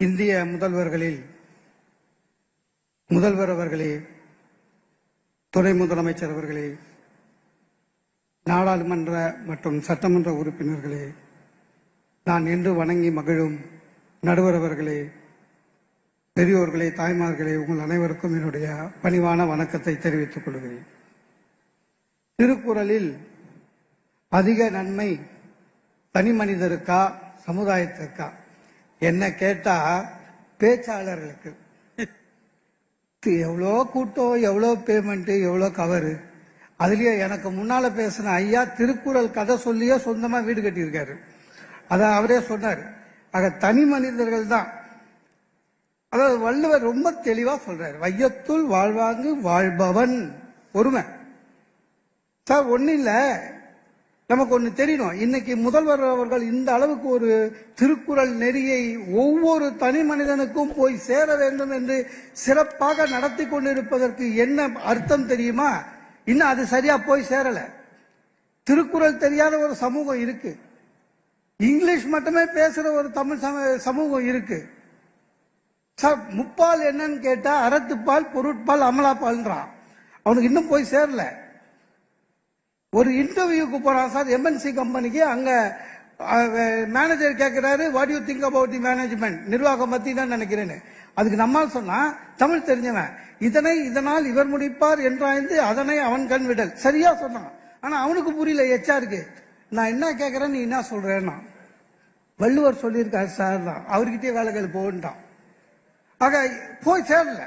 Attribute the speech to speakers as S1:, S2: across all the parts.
S1: இந்திய முதல்வர்களில் முதல்வர் அவர்களே, துணை முதலமைச்சர் அவர்களே, நாடாளுமன்ற மற்றும் சட்டமன்ற உறுப்பினர்களே, நான் என்று வணங்கி மகிழும் நடுவர் அவர்களே, பெரியோர்களே, தாய்மார்களே, உங்கள் அனைவருக்கும் என்னுடைய பணிவான வணக்கத்தை தெரிவித்துக் கொள்கிறேன். திருக்குறளில் அதிக நன்மை தனி மனிதருக்கா சமுதாயத்திற்கா என்ன கேட்டா பேச்சாளர்களுக்கு எவ்வளோ கூட்டம், எவ்வளோ பேமெண்ட், எவ்வளோ கவரு. அதுலயே எனக்கு முன்னால பேசின ஐயா திருக்குறள் கதை சொல்லியே சொந்தமா வீடு கட்டியிருக்காரு. அதான் அவரே சொன்னார். ஆக தனி மனிதர்கள் தான். அதாவது வள்ளுவர் ரொம்ப தெளிவா சொல்றாரு, வையத்துள் வாழ்வாங்கு வாழ்பவன் ஒருமை. சார் ஒன்னும் இல்ல, நமக்கு ஒண்ணு தெரியணும். இன்னைக்கு முதல்வர் அவர்கள் இந்த அளவுக்கு ஒரு திருக்குறள் நெறியை ஒவ்வொரு தனி மனிதனுக்கும் போய் சேர வேண்டும் என்று சிறப்பாக நடத்தி கொண்டிருப்பதற்கு என்ன அர்த்தம் தெரியுமா? இன்னும் அது சரியா போய் சேரல. திருக்குறள் தெரியாத ஒரு சமூகம் இருக்கு, இங்கிலீஷ் மட்டுமே பேசுற ஒரு தமிழ் சமூகம் இருக்கு. முப்பால் என்னன்னு கேட்டா அறத்துப்பால், பொருட்பால், அமலாப்பால்ன்றான். அவனுக்கு இன்னும் போய் சேரல. ஒரு இன்டர்வியூக்கு போறான் சார், எம்என்சி கம்பெனிக்கு. அங்க மேனேஜர் கேட்கிறாரு, what you think about the management, நிர்வாகம் பத்தி தான் நினைக்கிறேன்னு. அதுக்கு நம்மால் சொன்னா, தமிழ் தெரிஞ்சவன், இதனால் இவர் முடிப்பார் என்றாய்ந்து அதனை அவன் கண் விடல். சரியா சொன்னான். ஆனா அவனுக்கு புரியல எச்ஆருக்கு. நான் என்ன கேட்கிறேன், நீ என்ன சொல்றேன்னா, வள்ளுவர் சொல்லியிருக்காரு சார் தான், அவர்கிட்டயே வேலைகள் போன்றான். ஆக போய் சேரல.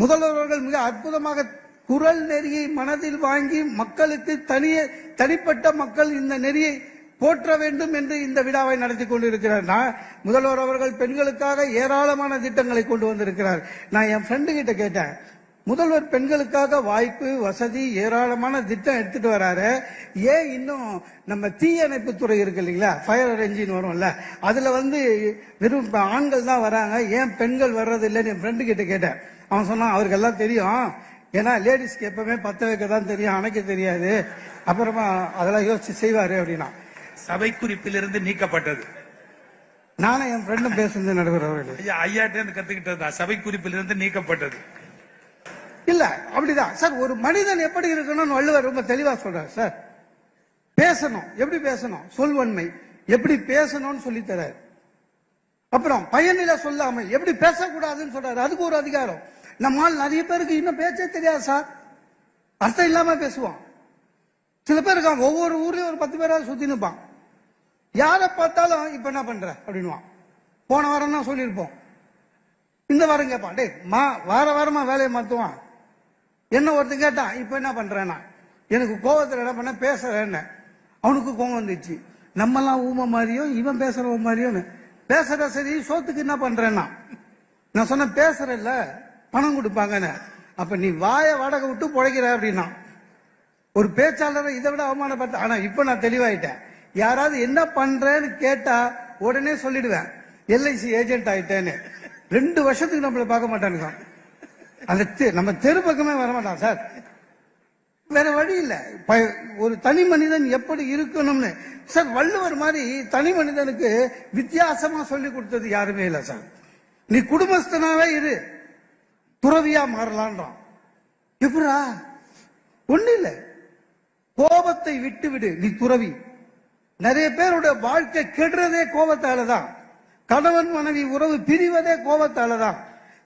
S1: முதல்வர்கள் மிக அற்புதமாக குறள் நெறியை மனதில் வாங்கி மக்களுக்கு தனிப்பட்ட மக்கள் இந்த நெறியை போற்ற வேண்டும் என்று இந்த விழாவை நடத்தி கொண்டிருக்கிறார். முதல்வர் அவர்கள் பெண்களுக்காக ஏராளமான திட்டங்களை கொண்டு வந்திருக்கிறார். நான் என் ஃப்ரெண்டு கிட்ட கேட்டேன், முதல்வர் பெண்களுக்காக வாய்ப்பு வசதி ஏராளமான திட்டம் எடுத்துட்டு வராரு, ஏன் இன்னும் நம்ம தீயணைப்பு துறை இருக்கு இல்லைங்களா, ஃபயர் என்ஜின் வரும்ல, அதுல வெறும் ஆண்கள் தான் வராங்க, ஏன் பெண்கள் வர்றது இல்லைன்னு என் ஃப்ரெண்டு கிட்ட கேட்டேன். அவன் சொன்னான், அவருக்கு எல்லாம் தெரியும், ஏன்னா லேடிஸ்க்கு எப்பவுமே பத்த வைக்க தான் தெரியும், அணைக்க தெரியாது, அப்புறமா அதெல்லாம் யோசிச்சு செய்வாரு அப்படின்னா.
S2: சபை குறிப்பிலிருந்து நீக்கப்பட்டது.
S1: நானும் என் ஃப்ரெண்டும் பேசுறது நடுவர் அவர்கள்
S2: ஐயாட்டே கத்துக்கிட்டது, சபை குறிப்பிலிருந்து நீக்கப்பட்டது.
S1: இல்ல அப்படிதான் சார். ஒரு மனிதன் எப்படி இருக்கணும்னு வள்ளுவர் ரொம்ப தெளிவா சொல்றாரு சார். பேசணும், எப்படி பேசணும், சொல்வன்மை எப்படி பேசணும்னு சொல்லி தராரு. அப்புறம் பயனில சொல்லாமல் எப்படி பேசக்கூடாதுன்னு சொல்றாரு, அதுக்கு ஒரு அதிகாரம். நம்மால் நிறைய பேருக்கு இன்னும் பேச்சே தெரியாது சார், அர்த்தம் இல்லாம பேசுவான். சில பேர் இருக்கான், ஒவ்வொரு ஊர்லயும் ஒரு 10 பேராவது சுத்தி நிற்பான். யாரை பார்த்தாலும் இப்ப என்ன பண்ற அப்படின்வான். போன வாரம் தான் சொல்லியிருப்போம், இந்த வாரம் கேட்பான், டே வார வாரமா வேலையை மாத்துவான். என்ன ஒருத்தர் கேட்டான், இப்ப என்ன பண்றேன்னா, எனக்கு கோவத்தில் என்ன பண்ண பேசுறேன்னு. அவனுக்கு கோவம் வந்துச்சு, நம்மெல்லாம் ஊமை மாதிரியும் இவன் பேசுறவ மாதிரியும். பேசுற சரி, சோத்துக்கு என்ன பண்றேன்னா, நான் சொன்ன பேசுறேன்ல பணம் கொடுப்பாங்கன்னு. அப்ப நீ வாய வாடகை விட்டு பிழைக்கிற அப்படின்னா. ஒரு பேச்சாளரை இதை விட அவமானப்பட்ட. ஆனா இப்ப நான் தெளிவாயிட்டேன். யாராவது என்ன பண்றேன்னு கேட்டா உடனே சொல்லிடுவேன், எல்ஐசி ஏஜென்ட் ஆயிட்டேன்னு. 2 வருஷத்துக்கு நம்மள பார்க்க மாட்டானுங்க. அந்த நம்ம தெரு பக்கமே வரமாட்டான் சார். வேற வழி இல்ல. ஒரு தனி மனிதன் எப்படி இருக்கணும்னு சார் வள்ளுவர் மாதிரி தனி மனிதனுக்கு வித்தியாசமா சொல்லி கொடுத்தது யாருமே இல்ல சார். நீ குடும்பஸ்தனாவே இரு, துறவியா மாறலான்றான். எப்படா? ஒண்ணு இல்ல, கோபத்தை விட்டு விடு, நீ துறவி. நிறைய பேருடைய வாழ்க்கை கெடுறதே கோபத்தாலதான். கணவன் மனைவி உறவு பிரிவதே கோபத்தாலதான்.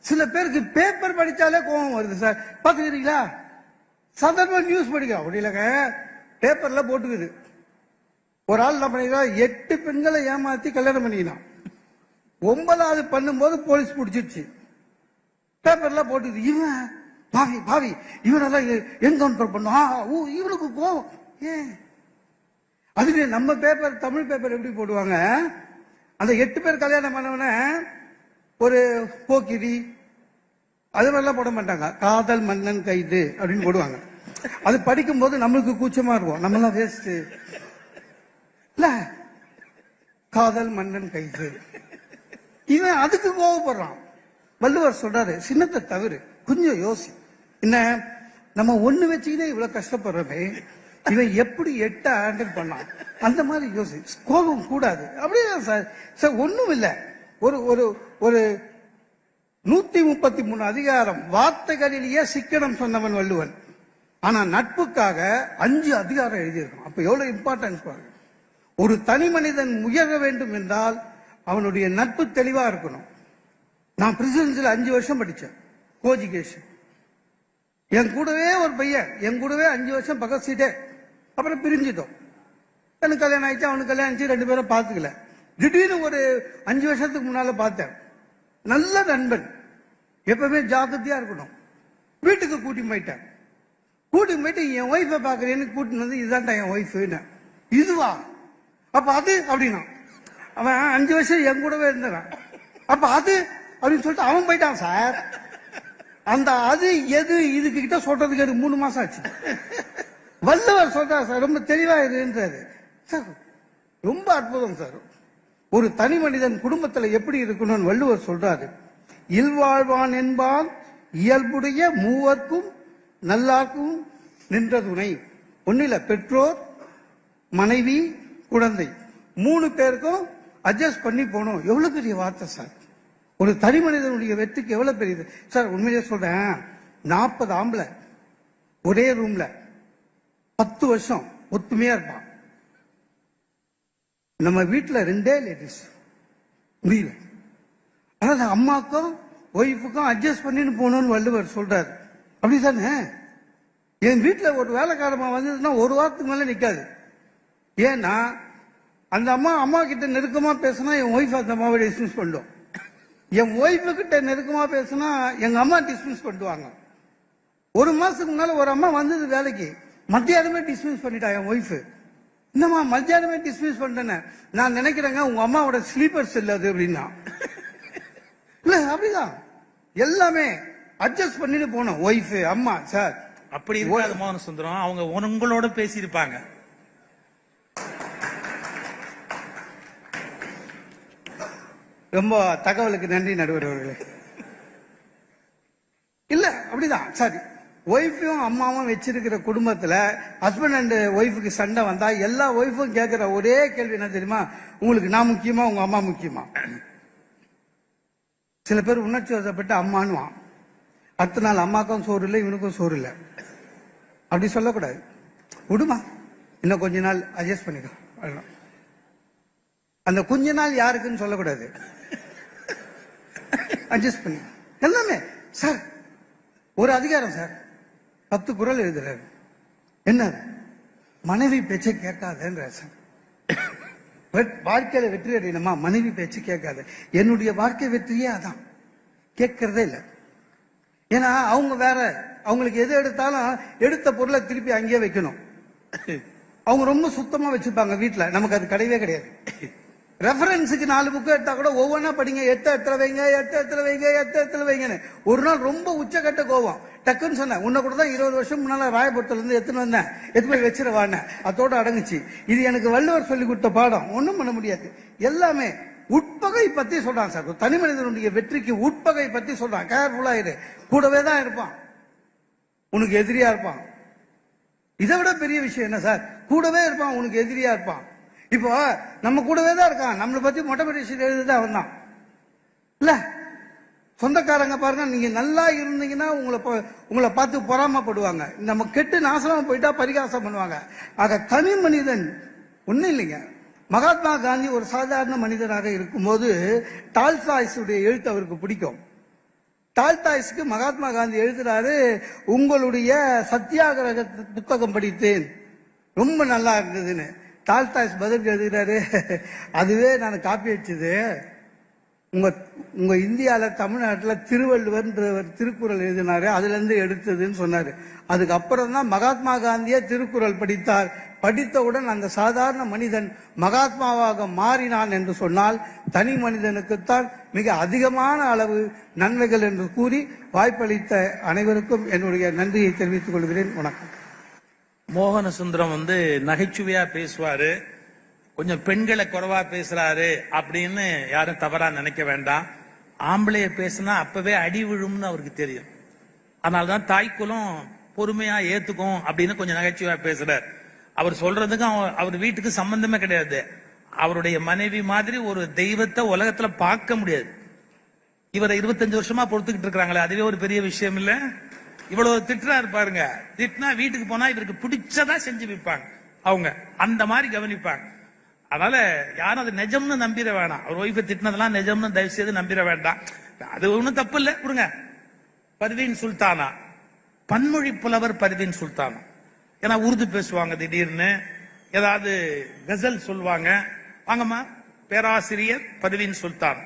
S1: சில பேருக்கு பேப்பர் படிச்சாலே கோபம் வருது சார். பாத்துக்கிறீங்களா? சாதாரண நியூஸ் படிக்கலாம் அப்படி இல்லைங்க, பேப்பர்ல போட்டுக்குது. ஒரு ஆள் என்ன பண்ணிக்கிறான், 8 பெண்களை ஏமாத்தி கல்யாணம் பண்ணிக்கலாம். 9வது பண்ணும்போது போலீஸ் பிடிச்சிருச்சு. பேப்பர்ல போட்டுது, இவன் பாவி பாவி, இவனெல்லாம் என்கவுண்டர் பண்ணுவான். இவனுக்கு கோவம் ஏன்? அதுக்கு நம்ம பேப்பர், தமிழ் பேப்பர் எப்படி போடுவாங்க, அந்த 8 பேர் கல்யாணம் பண்ணவன ஒரு போக்கிரி அது மாதிரிலாம் போட மாட்டாங்க. காதல் மன்னன் கைது அப்படின்னு போடுவாங்க. அது படிக்கும் போது நம்மளுக்கு கூச்சமா இருக்கும், நம்மளாம் வேஸ்ட் இல்ல, காதல் மன்னன் கைது. இவன் அதுக்கு கோவப்படுறான். வள்ளுவர் சொல்றாரு, சின்னத்தை தவிர கொஞ்சம் யோசி. என்ன, நம்ம ஒண்ணு வச்சுக்கிட்டே இவ்வளவு கஷ்டப்படுறோமே, இவன் எப்படி 8 ஹேண்டில் பண்ணான், அந்த மாதிரி யோசி. கோபம் கூடாது. அப்படியே சார் ஒண்ணும் இல்லை. ஒரு ஒரு ஒரு 133 அதிகாரம் வார்த்தைகளிலேயே சிக்கனம் சொன்னவன் வள்ளுவன். ஆனா நட்புக்காக 5 அதிகாரம் எழுதியிருக்கான். அப்ப எவ்வளவு இம்பார்ட்டன்ஸ் பாருங்க. ஒரு தனி மனிதன் உயர வேண்டும் என்றால் அவனுடைய நட்பு தெளிவா இருக்கணும். நான் பிரசிடென்சியில் 5 வருஷம் படித்தேன், கோஎஜுகேஷன். என் கூடவே ஒரு பையன், என் கூடவே 5 வருஷம் பக்கத்து சீட்டே. அப்புறம் பிரிஞ்சிட்டோம். எனக்கு கல்யாணம் ஆயிடுச்சு, அவனுக்கு கல்யாணம் ஆயிடுச்சு, 2 பேரும் பார்த்துக்கல. திடீர்னு ஒரு 5 வருஷத்துக்கு முன்னால பார்த்தேன். நல்ல நண்பன், எப்பவுமே ஜாக்கிரதையா இருக்கணும். வீட்டுக்கு கூட்டி போயிட்டேன். கூட்டி போயிட்டு என் ஒய்ஃபை பார்க்கறேன்னு கூட்டின்னு வந்து, இதுதான்டா என் ஒய்ஃபுன்னு. இதுவா? அப்ப அது அப்படின்னா அவன் 5 வருஷம் என் கூடவே இருந்தான். அப்ப அது அப்படின்னு சொல்லிட்டு அவன் போயிட்டான் சார். அந்த அது எது இதுக்கு கிட்ட சொல்றதுக்கு எனக்கு 3 மாசம் ஆச்சு. வள்ளுவர் சொல்றாரு சார், ரொம்ப தெளிவா இருன்றாரு சார். ரொம்ப அற்புதம் சார். ஒரு தனி மனிதன் குடும்பத்துல எப்படி இருக்கணும்னு வள்ளுவர் சொல்றாரு. இல்வாழ்வான் என்பான் இயல்புடைய மூவர்க்கும் நல்லார்க்கும் நின்ற துணை. ஒன்னில பெற்றோர், மனைவி, குழந்தை 3 பேருக்கும் அட்ஜஸ்ட் பண்ணி போகணும். எவ்வளவு பெரிய வார்த்தை சார். ஒரு தனி மனிதனுடைய வெற்றிக்கு எவ்வளவு பெரியது சார். உண்மையிலே சொல்றேன், 40 ஆம்பளை ஒரே ரூம்ல 10 வருஷம் ஒத்துமையா இருப்பான். நம்ம வீட்டுல 2 லேடிஸ் முடியல. அதாவது அம்மாக்கும் ஒய்ஃபுக்கும் அட்ஜஸ்ட் பண்ணின்னு போகணும்னு வள்ளுவர் சொல்றாரு. அப்படித்தானே? என் வீட்டுல ஒரு வேலைக்காரமா வந்ததுன்னா 1 வாரத்துக்கு மேல நிக்காது. ஏன்னா அந்த அம்மா கிட்ட நெருக்கமா பேசினா என் ஒய்ஃப் அந்த அம்மாவை டிஸ்மிஸ் பண்ணும். என் ஒய்ஃபு கிட்ட நெருக்கமா பேசினா எங்க அம்மா டிஸ்மிஸ் பண்ணுவாங்க. 1 மாசத்துக்கு முன்னால ஒரு அம்மா வந்தது வேலைக்கு, மத்தியானமே டிஸ்மிஸ் பண்ணிட்டா என் ஒய்ஃபு. என்னம்மா மத்தியானமே டிஸ்மிஸ் பண்ணிட்டேன்னு? நான் நினைக்கிறேங்க உங்க அம்மாவோட ஸ்லீப்பர்ஸ் இல்ல அது அப்படின்னா. இல்ல அப்படிதான் எல்லாமே அட்ஜஸ்ட் பண்ணிட்டு போனோம். ஒய்ஃபு, அம்மா சார்.
S2: அப்படி இருக்காது மோகன சுந்தரம். அவங்க உங்களோட பேசியிருப்பாங்க.
S1: ரொம்ப தகவலுக்கு நன்றி நடுவர் அவர்களே. இல்ல அப்படிதான் சரி. ஒய்ஃபையும் அம்மாவும் வச்சிருக்கிற குடும்பத்துல ஹஸ்பண்ட் அண்ட் ஒய்ஃபுக்கு சண்டை வந்தா எல்லா ஒய்ஃபும் கேட்கிற ஒரே கேள்வி என்ன தெரியுமா? உங்களுக்கு நான் முக்கியமா உங்க அம்மா முக்கியமா? சில பேர் உணர்ச்சி வசப்பட்டு அம்மானுவான். அடுத்த நாள் அம்மாக்கும் சோறு இல்லை, இவனுக்கும் சோறு இல்லை. அப்படி சொல்லக்கூடாது. விடுமா, இன்னும் கொஞ்ச நாள் அட்ஜஸ்ட் பண்ணிக்கோ. அந்த கொஞ்ச நாள் யாருக்குன்னு சொல்லக்கூடாது. அட்ஜஸ்ட் பண்ணி எல்லாமே சார். ஒரு அதிகாரம் சார் 10 குறள் எழுதுறாரு. என்ன? மனைவி பேச்சை கேட்காதன்ற சார். வாழ்க்கையில வெற்றி அடையணுமா? மனைவி பேச்சு கேட்காது. என்னுடைய வாழ்க்கை வெற்றியே அதான், கேட்கறதே இல்லை. ஏன்னா அவங்க வேற, அவங்களுக்கு எது எடுத்தாலும் எடுத்த பொருளை திருப்பி அங்கேயே வைக்கணும். அவங்க ரொம்ப சுத்தமா வச்சிருப்பாங்க வீட்டுல. நமக்கு அது கிடையவே கிடையாது. ரெஃபரன்ஸுக்கு 4 புக்கு எடுத்தா கூட ஒவ்வொன்னா படிங்க, 8 இடத்துல வைங்க, 8 இடத்துல வைங்க, 8 இடத்துல வைங்கன்னு. ஒரு நாள் ரொம்ப உச்சக்கட்ட கோவம். டக்குன்னு சொன்னேன், உன்னை கூட தான் 20 வருஷம் முன்னால ராயபுரத்துல இருந்து எடுத்துன்னு வந்தேன், எடுத்து போய் வச்சிருவான்னு. அதோட அடங்குச்சு. இது எனக்கு வள்ளுவர் சொல்லி கொடுத்த பாடம். ஒன்றும் பண்ண முடியாது. எல்லாமே உட்பகை பத்தி சொல்றான் சார். தனி மனிதனுடைய வெற்றிக்கு உட்பகை பத்தி சொல்றான். கேர்ஃபுல்லா இரு. கூடவே தான் இருப்பான், உனக்கு எதிரியா இருப்பான். இதை விட பெரிய விஷயம் என்ன சார்? கூடவே இருப்பான், உனக்கு எதிரியா இருப்பான். இப்போ நம்ம கூடவே தான் இருக்கான். நம்மளை பத்தி மொட்டை பரிசு எழுதுதான் அவன் தான் இல்ல. சொந்தக்காரங்க பாருங்க, நீங்க நல்லா இருந்தீங்கன்னா உங்களை பார்த்து பொறாமப்படுவாங்க. நம்ம கெட்டு நாசமா போயிட்டா பரிகாசம் பண்ணுவாங்க. ஆக தனி மனிதன் ஒண்ணும் இல்லைங்க. மகாத்மா காந்தி ஒரு சாதாரண மனிதனாக இருக்கும்போது டால்ஸ்டாய்ஸுடைய எழுத்து அவருக்கு பிடிக்கும். டால்ஸ்டாய்ஸ்க்கு மகாத்மா காந்தி எழுதுறாரு, உங்களுடைய சத்தியாகிரக புத்தகம் படித்தேன், ரொம்ப நல்லா இருந்ததுன்னு. டால்ஸ்டாய்ஸ் பதில் எழுதுகிறாரு, அதுவே நான் காப்பி அடிச்சது. உங்க இந்தியால தமிழ்நாட்டில் திருவள்ளுவர் திருக்குறள் எழுதினாரு, அதுல இருந்து எடுத்ததுன்னு சொன்னாரு. அதுக்கப்புறம் தான் மகாத்மா காந்தியே திருக்குறள் படித்தார். படித்தவுடன் அந்த சாதாரண மனிதன் மகாத்மாவாக மாறினான் என்று சொன்னால் தனி மனிதனுக்குத்தான் மிக அதிகமான அளவு நன்மைகள் என்று கூறி வாய்ப்பளித்த அனைவருக்கும் என்னுடைய நன்றியை தெரிவித்துக் கொள்கிறேன். வணக்கம்.
S2: மோகன சுந்தரம் நகைச்சுவையா பேசுவாரு, கொஞ்சம் பெண்களை குறைவா பேசுறாரு அப்படின்னு யாரும் தவறா நினைக்க வேண்டாம். ஆம்பளைய பேசினா அப்பவே அடி விழும்னு அவருக்கு தெரியும். அதனால்தான் தாய்க்குலம் பொறுமையா ஏத்துக்கும் அப்படின்னு கொஞ்சம் நகைச்சுவையா பேசுறாரு. அவர் சொல்றதுக்கும் அவர் வீட்டுக்கு சம்பந்தமே கிடையாது. அவருடைய மனைவி மாதிரி ஒரு தெய்வத்தை உலகத்துல பார்க்க முடியாது. இவரை 25 வருஷமா பொறுத்துக்கிட்டு இருக்காங்களே, அதுவே ஒரு பெரிய விஷயம் இல்ல. இவ்வளவு திட்டுறாரு பாருங்க. திட்டினா வீட்டுக்கு போனா இவருக்கு பிடிச்சதா செஞ்சு வைப்பாங்க அவங்க, அந்த மாதிரி கவனிப்பாங்க. அதனால யாரும் அது நிஜம்னு நம்பிட வேணாம். அவர் ஒய்ஃபை திட்டினதெல்லாம் நிஜம்னு தயவு செய்து நம்பிட வேண்டாம். அது ஒண்ணும் தப்பு இல்ல. விடுங்க. பர்வீன் சுல்தானா, பன்மொழி புலவர் பர்வீன் சுல்தானா. ஏன்னா உருது பேசுவாங்க, திடீர்னு ஏதாவது கசல் சொல்லுவாங்க. வாங்கம்மா, பேராசிரியர் பர்வீன் சுல்தான்.